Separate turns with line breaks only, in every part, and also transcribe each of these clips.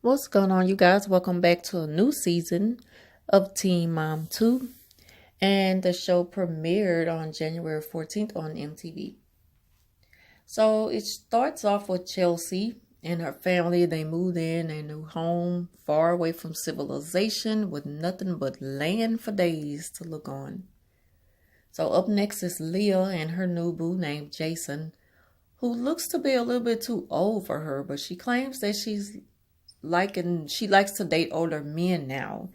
What's going on, you guys? Welcome back to a new season of Teen Mom 2. And the show premiered on January 14th on MTV. So it starts off with Chelsea and her family. They moved in a new home far away from civilization with nothing but land for days to look on. So up next is Leah and her new boo named Jason, who looks to be a little bit too old for her, but she claims that she likes to date older men now,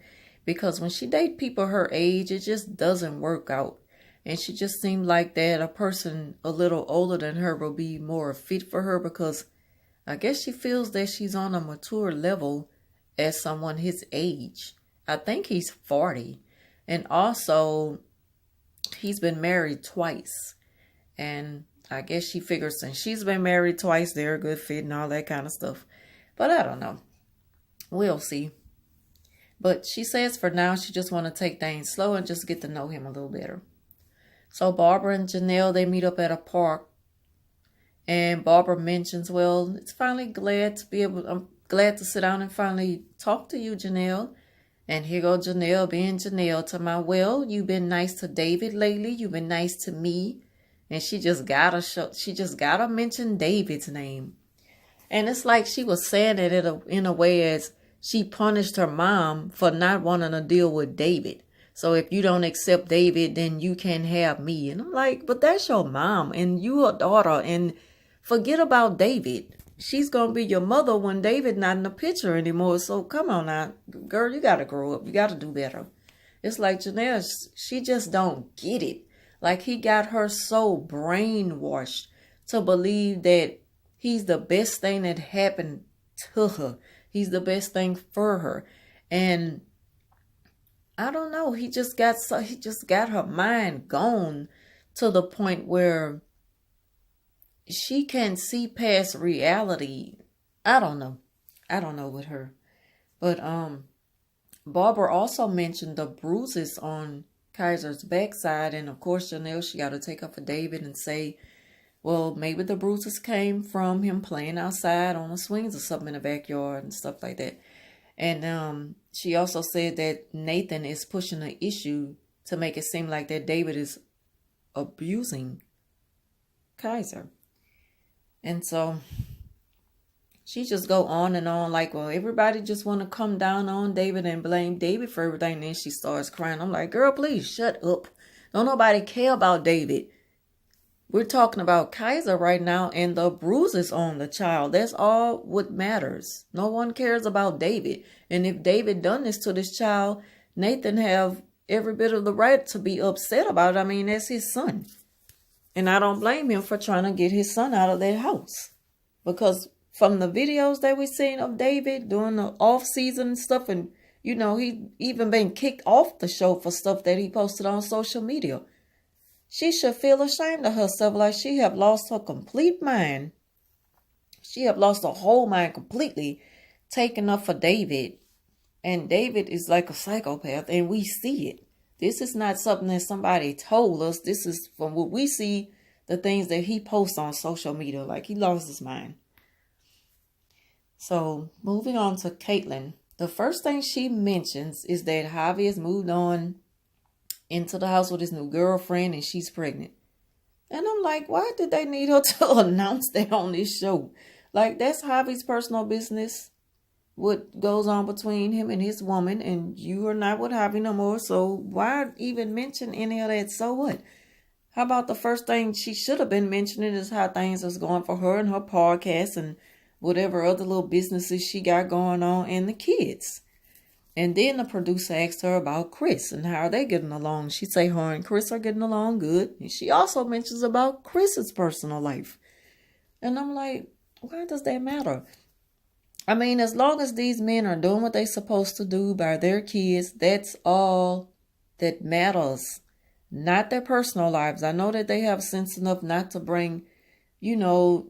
because when she dates people her age, it just doesn't work out. And she just seemed like that a person a little older than her will be more fit for her, because I guess she feels that she's on a mature level as someone his age. I think he's 40. And also, he's been married twice. And I guess she figures since she's been married twice, they're a good fit and all that kind of stuff. But I don't know. We'll see. But she says for now she just want to take things slow and just get to know him a little better. So Barbara and Jenelle, they meet up at a park. And Barbara mentions, well, I'm glad to sit down and finally talk to you, Jenelle. And here go Jenelle being Jenelle to my, well, you've been nice to David lately. You've been nice to me. And she just gotta mention David's name. And it's like she was saying it in a way as she punished her mom for not wanting to deal with David. So if you don't accept David, then you can't have me. And I'm like, but that's your mom and you her daughter, and forget about David. She's going to be your mother when David not in the picture anymore. So come on now, girl, you got to grow up. You got to do better. It's like Jenelle, she just don't get it. Like he got her so brainwashed to believe that he's the best thing that happened to her. He's the best thing for her. And I don't know, he just got her mind gone to the point where she can see past reality. I don't know with her. But Barbara also mentioned the bruises on Kaiser's backside, and of course Jenelle, she got to take up for David and say, well, maybe the bruises came from him playing outside on the swings or something in the backyard and stuff like that. And she also said that Nathan is pushing the issue to make it seem like that David is abusing Kaiser. And so she just go on and on like, well, everybody just want to come down on David and blame David for everything. And then she starts crying. I'm like, girl, please shut up. Don't nobody care about David. We're talking about Kaiser right now and the bruises on the child. That's all what matters. No one cares about David. And if David done this to this child, Nathan have every bit of the right to be upset about it. I mean, that's his son. And I don't blame him for trying to get his son out of that house. Because from the videos that we seen of David doing the off-season and stuff, and, you know, he even been kicked off the show for stuff that he posted on social media. She should feel ashamed of herself, like she have lost her complete mind. She have lost her whole mind completely, taking up for David. And David is like a psychopath, and we see it. This is not something that somebody told us. This is from what we see, the things that he posts on social media. Like, he lost his mind. So, moving on to Caitlyn. The first thing she mentions is that Javi has moved on into the house with his new girlfriend and she's pregnant. And I'm like, why did they need her to announce that on this show? Like, that's Javi's personal business. What goes on between him and his woman, and you are not with Javi no more. So why even mention any of that? So what? How about the first thing she should have been mentioning is how things was going for her and her podcast and whatever other little businesses she got going on and the kids. And then the producer asked her about Chris and how are they getting along. She say her and Chris are getting along good. And she also mentions about Chris's personal life. And I'm like, why does that matter? I mean, as long as these men are doing what they're supposed to do by their kids, that's all that matters. Not their personal lives. I know that they have sense enough not to bring, you know,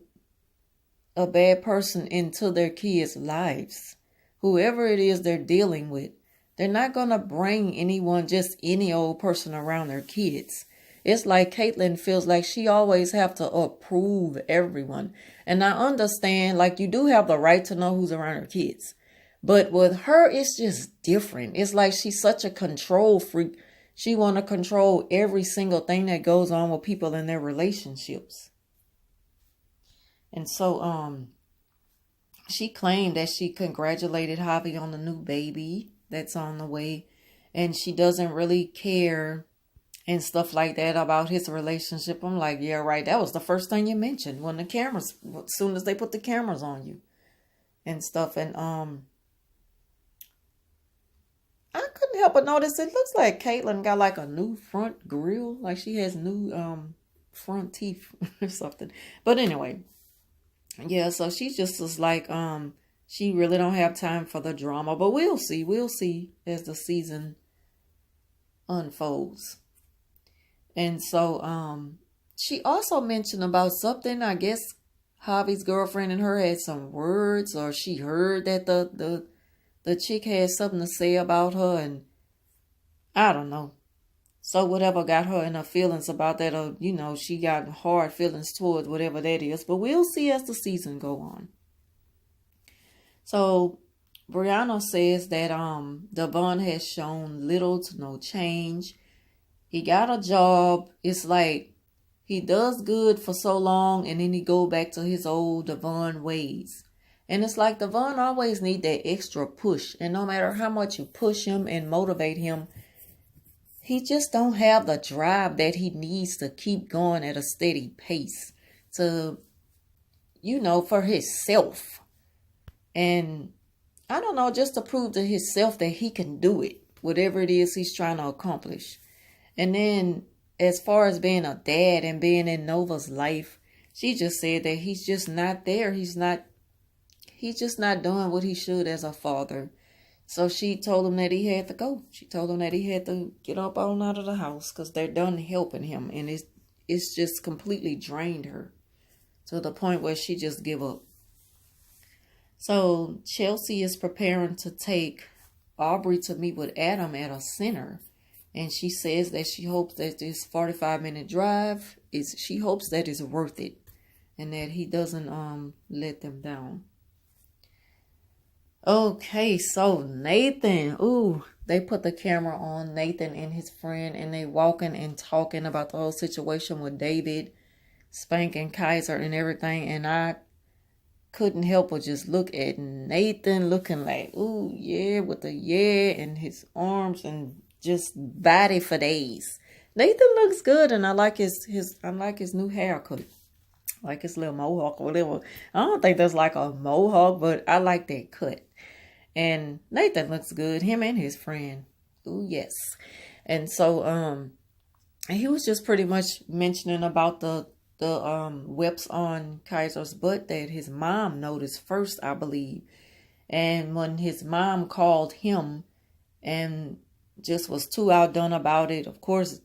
a bad person into their kids' lives. Whoever it is they're dealing with, they're not going to bring anyone, just any old person around their kids. It's like Caitlyn feels like she always have to approve everyone. And I understand, like, you do have the right to know who's around your kids. But with her, it's just different. It's like she's such a control freak. She want to control every single thing that goes on with people in their relationships. And so, she claimed that she congratulated Javi on the new baby that's on the way. And she doesn't really care and stuff like that about his relationship. I'm like, yeah, right. That was the first thing you mentioned when the cameras, as soon as they put the cameras on you and stuff. And, I couldn't help but notice it looks like Caitlyn got like a new front grill. Like she has new, front teeth or something. But anyway, yeah, so she just was like, she really don't have time for the drama, but we'll see as the season unfolds. And so, she also mentioned about something, I guess Javi's girlfriend and her had some words, or she heard that the chick had something to say about her, and I don't know. So whatever got her in her feelings about that, or, she got hard feelings towards whatever that is. But we'll see as the season go on. So Briana says that Devoin has shown little to no change. He got a job. It's like he does good for so long and then he go back to his old Devoin ways. And it's like Devoin always need that extra push. And no matter how much you push him and motivate him, he just don't have the drive that he needs to keep going at a steady pace to, for himself. And I don't know, just to prove to himself that he can do it, whatever it is he's trying to accomplish. And then as far as being a dad and being in Nova's life, she just said that he's just not there. He's just not doing what he should as a father. So she told him that he had to go. She told him that he had to get up on out of the house because they're done helping him. And it's just completely drained her to the point where she just give up. So Chelsea is preparing to take Aubree to meet with Adam at a center. And she says that she hopes that this 45-minute drive she hopes that it's worth it. And that he doesn't let them down. Okay, so Nathan, they put the camera on Nathan and his friend, and they walking and talking about the whole situation with David, spanking Kaiser and everything, and I couldn't help but just look at Nathan looking like, yeah, with the and his arms and just body for days. Nathan looks good, and I like his new haircut. Like his little mohawk or whatever. I don't think that's like a mohawk, but I like that cut. And Nathan looks good. Him and his friend. Ooh, yes. And so, he was just pretty much mentioning about the whips on Kaiser's butt that his mom noticed first, I believe. And when his mom called him and just was too outdone about it, of course,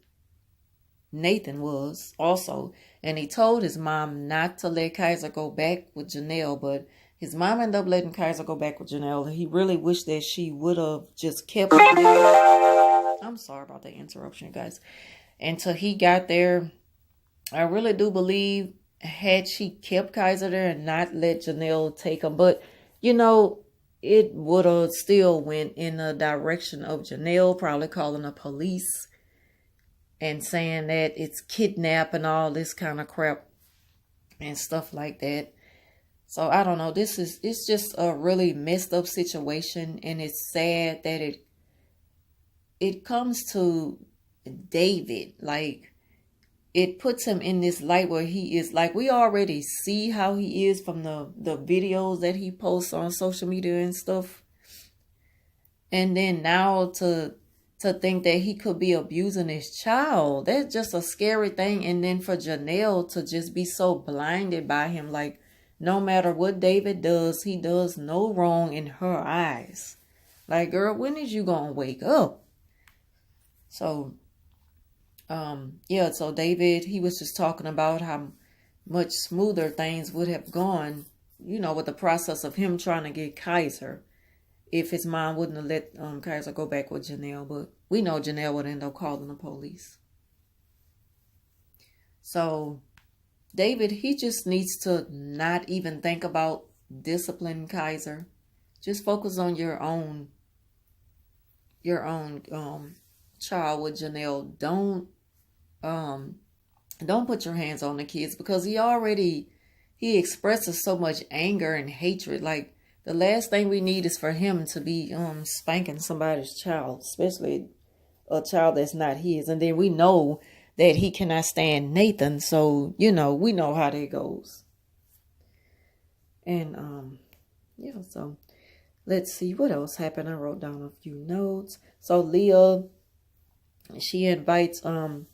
Nathan was also. And he told his mom not to let Kaiser go back with Jenelle, but his mom ended up letting Kaiser go back with Jenelle. He really wished that she would have just kept him there. I'm sorry about the interruption, guys. Until he got there, I really do believe had she kept Kaiser there and not let Jenelle take him, but it would have still went in the direction of Jenelle probably calling the police and saying that it's kidnap and all this kind of crap and stuff like that. So I don't know. It's just a really messed up situation, and it's sad that it comes to David. Like, it puts him in this light where he is like, we already see how he is from the videos that he posts on social media and stuff. And then now to think that he could be abusing his child, that's just a scary thing. And then for Jenelle to just be so blinded by him, like, no matter what David does, he does no wrong in her eyes. Like, girl, when is you gonna wake up? So, so David, he was just talking about how much smoother things would have gone, with the process of him trying to get Kaiser, if his mom wouldn't have let Kaiser go back with Jenelle. But we know Jenelle would end up calling the police. So David, he just needs to not even think about disciplining Kaiser. Just focus on your own child with Jenelle. Don't put your hands on the kids, because he expresses so much anger and hatred. Like, the last thing we need is for him to be spanking somebody's child, especially a child that's not his. And then we know that he cannot stand Nathan, so we know how that goes. And yeah, so let's see what else happened. I wrote down a few notes. So Leah, she invites her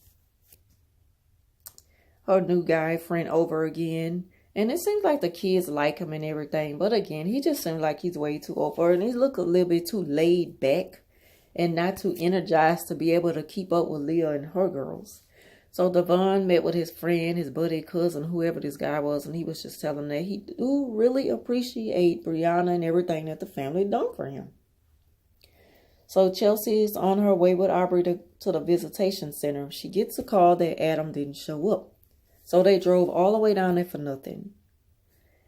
new guy friend over again. And it seems like the kids like him and everything. But again, he just seems like he's way too over. And he look a little bit too laid back and not too energized to be able to keep up with Leah and her girls. So Devoin met with his friend, his buddy, cousin, whoever this guy was. And he was just telling that he do really appreciate Briana and everything that the family done for him. So Chelsea is on her way with Aubree to the visitation center. She gets a call that Adam didn't show up. So they drove all the way down there for nothing.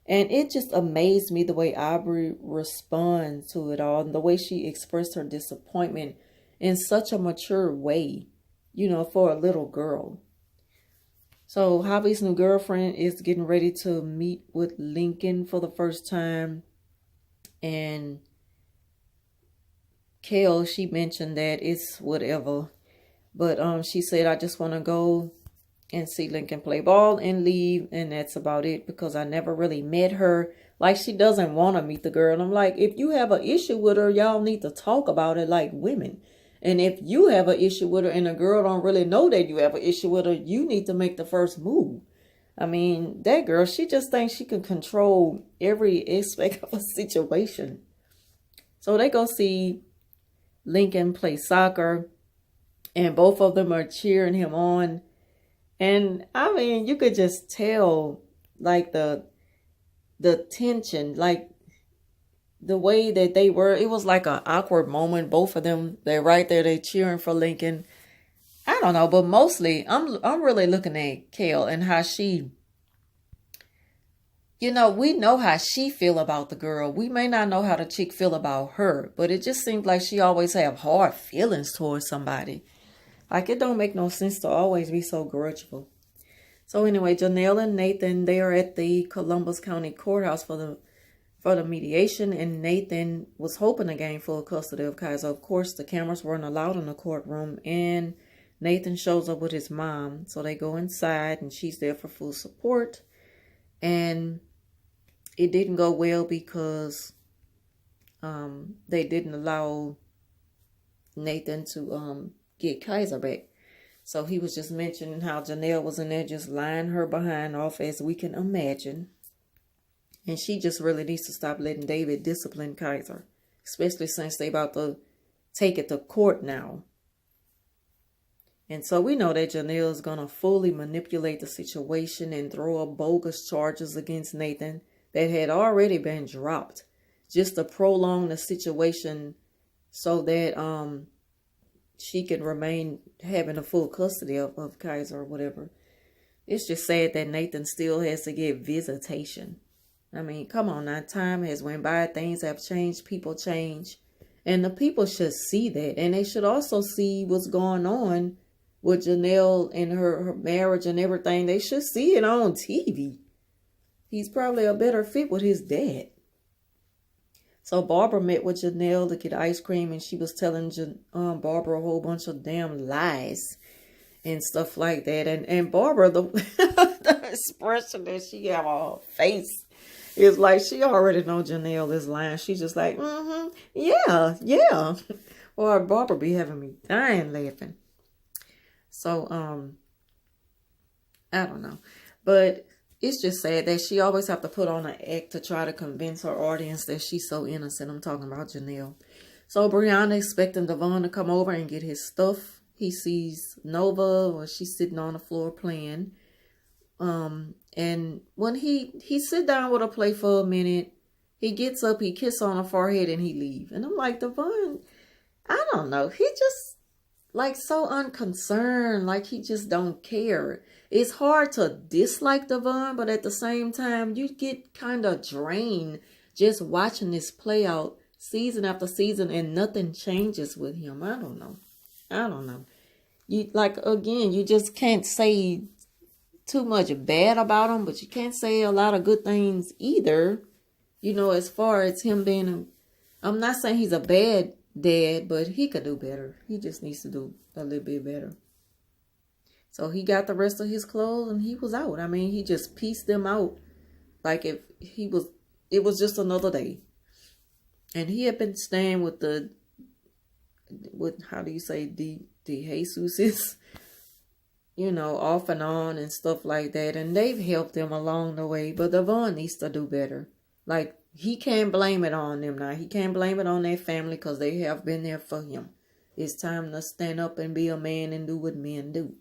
And it just amazed me the way Aubree responds to it all, and the way she expressed her disappointment in such a mature way, for a little girl. So Javi's new girlfriend is getting ready to meet with Lincoln for the first time. And Kale, she mentioned that it's whatever. But she said, I just want to go and see Lincoln play ball and leave, and that's about it, because I never really met her. Like, she doesn't want to meet the girl. And I'm like, if you have an issue with her, y'all need to talk about it like women. And if you have an issue with her and the girl don't really know that you have an issue with her, you need to make the first move. I mean, that girl, she just thinks she can control every aspect of a situation. So they go see Lincoln play soccer, and both of them are cheering him on. And I mean, you could just tell, like, the tension, like the way that they were. It was like an awkward moment. Both of them, they're right there, they're cheering for Lincoln. I don't know, but mostly I'm really looking at Kale and how she, we know how she feel about the girl. We may not know how the chick feel about her, but it just seems like she always have hard feelings towards somebody. Like, it don't make no sense to always be so grudgeful. So anyway, Jenelle and Nathan, they are at the Columbus County Courthouse for the mediation. And Nathan was hoping to gain full custody of Kaiser. Of course, the cameras weren't allowed in the courtroom. And Nathan shows up with his mom. So they go inside, and she's there for full support. And it didn't go well because they didn't allow Nathan to get Kaiser back. So he was just mentioning how Jenelle was in there just lying her behind off, as we can imagine. And she just really needs to stop letting David discipline Kaiser, especially since they about to take it to court now. And so we know that Jenelle is going to fully manipulate the situation and throw up bogus charges against Nathan that had already been dropped, just to prolong the situation so that she can remain having a full custody of Kaiser or whatever. It's just sad that Nathan still has to get visitation. I mean, come on now. Time has went by. Things have changed. People change. And the people should see that. And they should also see what's going on with Jenelle and her marriage and everything. They should see it on TV. He's probably a better fit with his dad. So Barbara met with Jenelle to get ice cream, and she was telling Barbara a whole bunch of damn lies and stuff like that. And Barbara, the expression that she have on her face is like she already know Jenelle is lying. She's just like, yeah. Or Barbara be having me dying laughing. So, I don't know. But it's just sad that she always have to put on an act to try to convince her audience that she's so innocent. I'm talking about Jenelle. So Briana expecting Devoin to come over and get his stuff. He sees Nova, or she's sitting on the floor playing. And when he sit down with her, play for a minute, he gets up, he kisses on her forehead, and he leave. And I'm like, Devoin, I don't know. He just like so unconcerned, like he just don't care. It's hard to dislike Devoin, but at the same time, you get kind of drained just watching this play out season after season and nothing changes with him. I don't know. You like, again, you just can't say too much bad about him, but you can't say a lot of good things either. You know, as far as him being I'm not saying he's a bad dad, but he could do better. He just needs to do a little bit better. So he got the rest of his clothes and he was out. I mean, he just pieced them out like if it was just another day. And he had been staying with how do you say, the Jesuses, you know, off and on and stuff like that. And they've helped him along the way. But Devoin needs to do better. Like, he can't blame it on them now. He can't blame it on their family because they have been there for him. It's time to stand up and be a man and do what men do.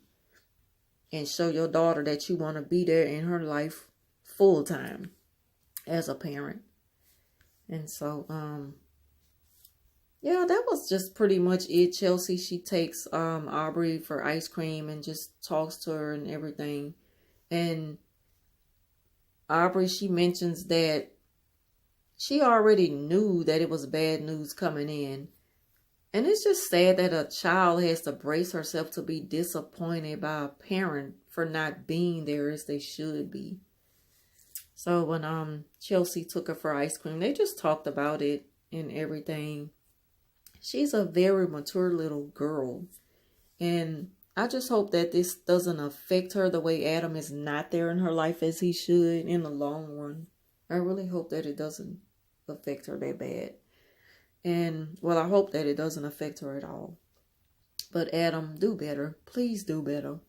And show your daughter that you want to be there in her life full time as a parent. And so, yeah, that was just pretty much it. Chelsea, she takes Aubree for ice cream and just talks to her and everything. And Aubree, she mentions that she already knew that it was bad news coming in. And it's just sad that a child has to brace herself to be disappointed by a parent for not being there as they should be. So when Chelsea took her for ice cream, they just talked about it and everything. She's a very mature little girl. And I just hope that this doesn't affect her the way Adam is not there in her life as he should in the long run. I really hope that it doesn't affect her that bad. And, well, I hope that it doesn't affect her at all. But Adam, do better. Please do better.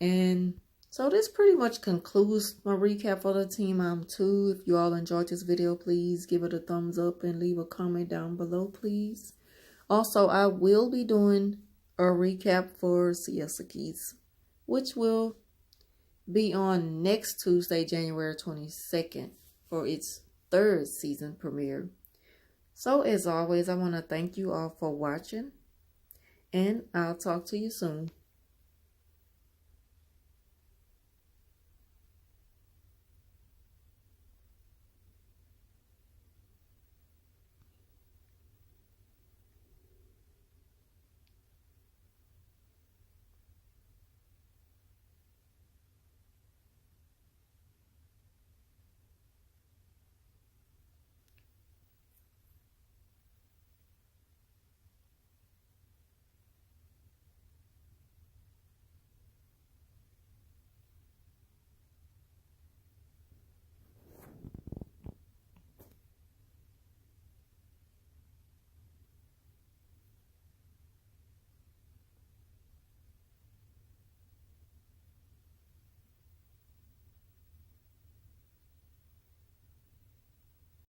And so this pretty much concludes my recap for the Teen Mom 2. If you all enjoyed this video, please give it a thumbs up and leave a comment down below, please. Also, I will be doing a recap for Siesta Keys, which will be on next Tuesday, January 22nd, for its 3rd season premiere. So, as always, I want to thank you all for watching, and I'll talk to you soon.